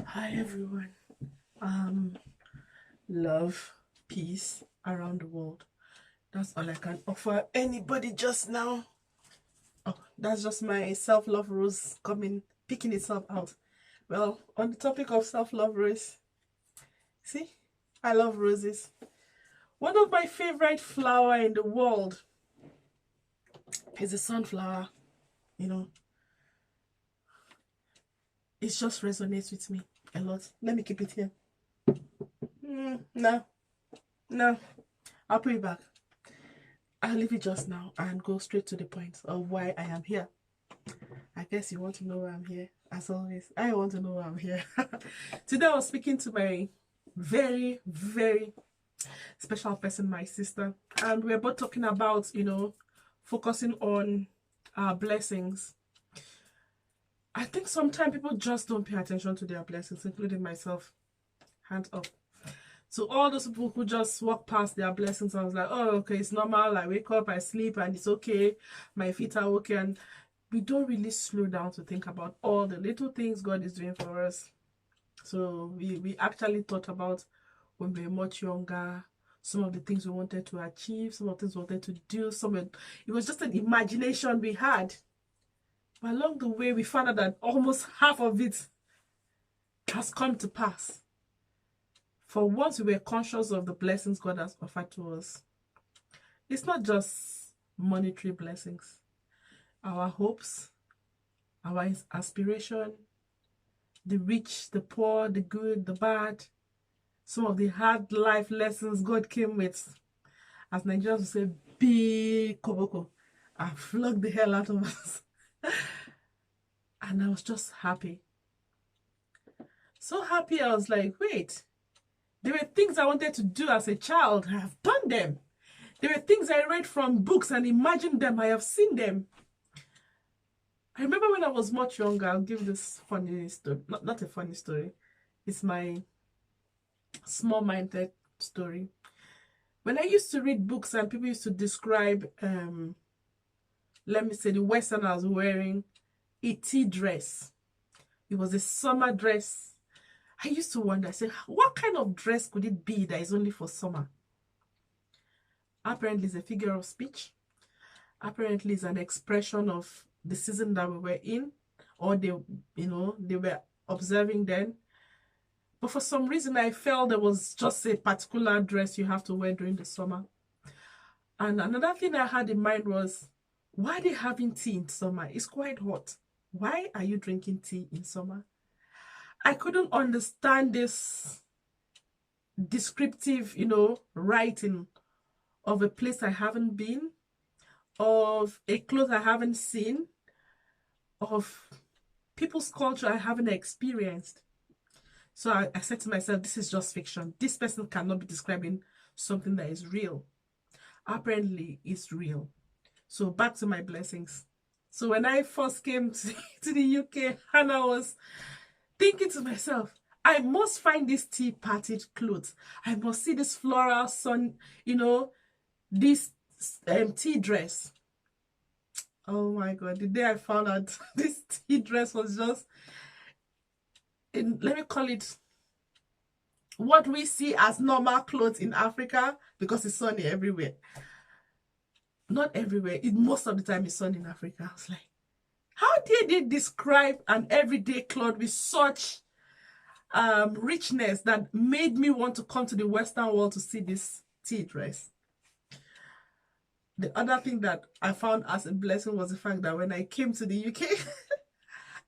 Hi everyone. Love, peace around the world. That's all I can offer anybody just now. Oh, that's just my self-love rose coming, picking itself out. Well, on the topic of self-love rose, see, I love roses. One of my favorite flower in the world is the sunflower. You know, it just resonates with me a lot. Let me keep it here. No, no, I'll put it back. I'll leave it just now and go straight to the point of why I am here. I guess you want to know why I'm here. As always, I want to know why I'm here. Today I was speaking to my very, very special person, my sister, and we are both talking about, focusing on our blessings. I think sometimes people just don't pay attention to their blessings, including myself. Hands up. So all those people who just walk past their blessings, I was like, oh, okay, it's normal. I wake up, I sleep, and it's okay. My feet are okay. And we don't really slow down to think about all the little things God is doing for us. So we actually thought about when we were much younger, some of the things we wanted to achieve, some of the things we wanted to do. It was just an imagination we had. But along the way, we found out that almost half of it has come to pass. For once we were conscious of the blessings God has offered to us, it's not just monetary blessings. Our hopes, our aspiration, the rich, the poor, the good, the bad, some of the hard life lessons God came with. As Nigerians would say, big koboko. I flogged the hell out of us. And I was just happy. So happy, I was like, wait, there were things I wanted to do as a child. I have done them. There were things I read from books and imagined them. I have seen them. I remember when I was much younger, I'll give this funny story. Not a funny story. It's my small-minded story. When I used to read books and people used to describe, let me say, the Westerners wearing a tea dress. It was a summer dress. I used to wonder, I said, what kind of dress could it be that is only for summer? Apparently, it's a figure of speech. Apparently, it's an expression of the season that we were in, or they were observing then. But for some reason, I felt there was just a particular dress you have to wear during the summer. And another thing I had in mind was, why are they having tea in summer? It's quite hot. Why are you drinking tea in summer? I couldn't understand this descriptive, writing of a place I haven't been, of a clothes I haven't seen, of people's culture I haven't experienced. So I said to myself, this is just fiction. This person cannot be describing something that is real. Apparently, it's real. So back to my blessings. So when I first came to the UK, and I was thinking to myself, I must find this tea parted clothes. I must see this floral sun, this tea dress. Oh my God, the day I found out this tea dress was just, let me call it, what we see as normal clothes in Africa, because it's sunny everywhere. Not everywhere. Most of the time it's sunny in Africa. I was like, how did they describe an everyday cloth with such richness that made me want to come to the Western world to see this tea dress? The other thing that I found as a blessing was the fact that when I came to the UK,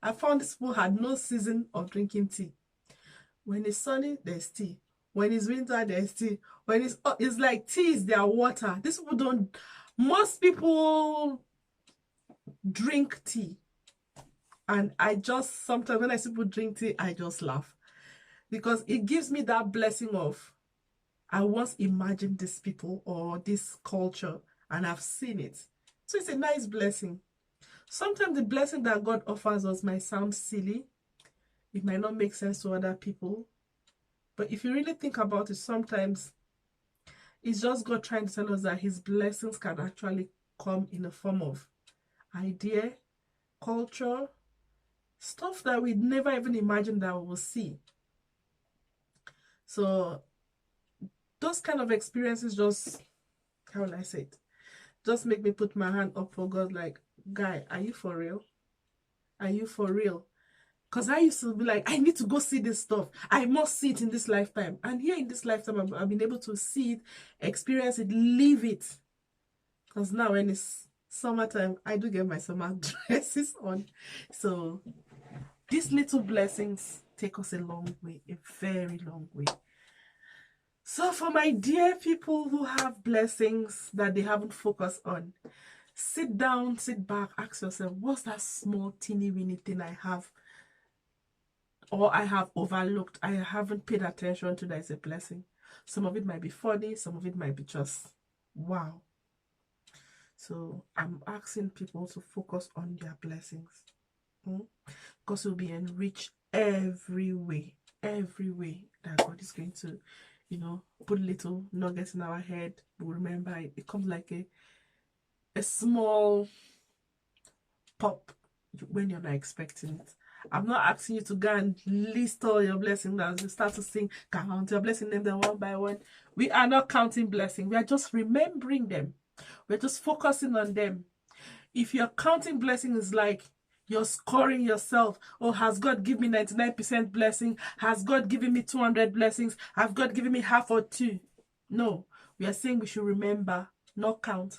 I found these people had no season of drinking tea. When it's sunny, there's tea. When it's winter, there's tea. When it's like tea is their water. These people don't. Most people drink tea. And I just, sometimes when I see people drink tea, I just laugh. Because it gives me that blessing of, I once imagined these people or this culture and I've seen it. So it's a nice blessing. Sometimes the blessing that God offers us might sound silly. It might not make sense to other people. But if you really think about it, sometimes it's just God trying to tell us that his blessings can actually come in the form of idea, culture, stuff that we never even imagined that we will see. So those kind of experiences just, how will I say it, just make me put my hand up for God, like, guy, are you for real? Are you for real? Because I used to be like, I need to go see this stuff. I must see it in this lifetime. And here in this lifetime, I've been able to see it, experience it, live it. Because now when it's summertime, I do get my summer dresses on. So these little blessings take us a long way, a very long way. So for my dear people who have blessings that they haven't focused on, sit down, sit back, ask yourself, what's that small teeny weeny thing I have, or I have overlooked, I haven't paid attention to, that is a blessing. Some of it might be funny, some of it might be just wow. So I'm asking people to focus on their blessings, because you'll be enriched every way that God is going to, put little nuggets in our head. We'll remember it. It comes like a small pop when you're not expecting it. I'm not asking you to go and list all your blessings as you start to sing, count your blessings, name them one by one. We are not counting blessings. We are just remembering them. We're just focusing on them. If you're counting blessings, like you're scoring yourself, oh, has God given me 99% blessing? Has God given me 200 blessings? Has God given me half or two? No, we are saying we should remember, not count.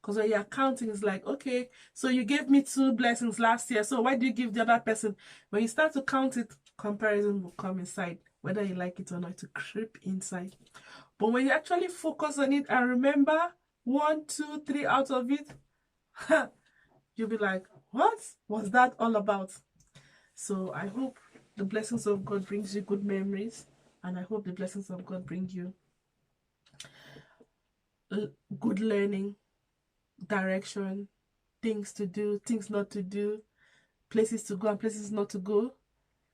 Because when you're counting, it's like, okay, so you gave me 2 blessings last year, so why do you give the other person? When you start to count it, comparison will come inside, whether you like it or not, to creep inside. But when you actually focus on it and remember 1, 2, 3 out of it, you'll be like, what was that all about? So I hope the blessings of God brings you good memories, and I hope the blessings of God bring you good learning, direction, things to do, things not to do, places to go and places not to go.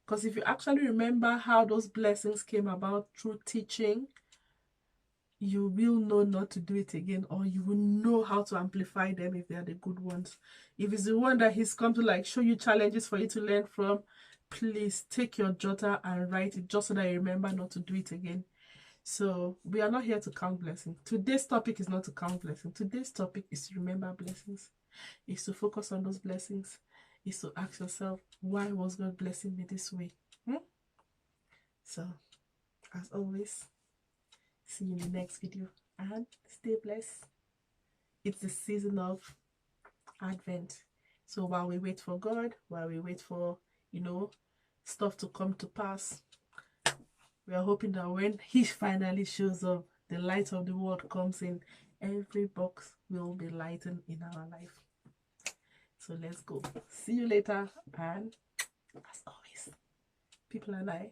Because if you actually remember how those blessings came about through teaching, you will know not to do it again, or you will know how to amplify them if they are the good ones. If it's the one that he's come to like show you challenges for you to learn from, please take your jotter and write it, just so that you remember not to do it again. So we are not here to count blessings. Today's topic is not to count blessings. Today's topic is to remember blessings. Is to focus on those blessings. Is to ask yourself, why was God blessing me this way? So, as always, see you in the next video, and stay blessed. It's the season of Advent. So while we wait for God, while we wait for, stuff to come to pass, we are hoping that when he finally shows up, the light of the world comes in, every box will be lightened in our life. So let's go. See you later, and as always, people and I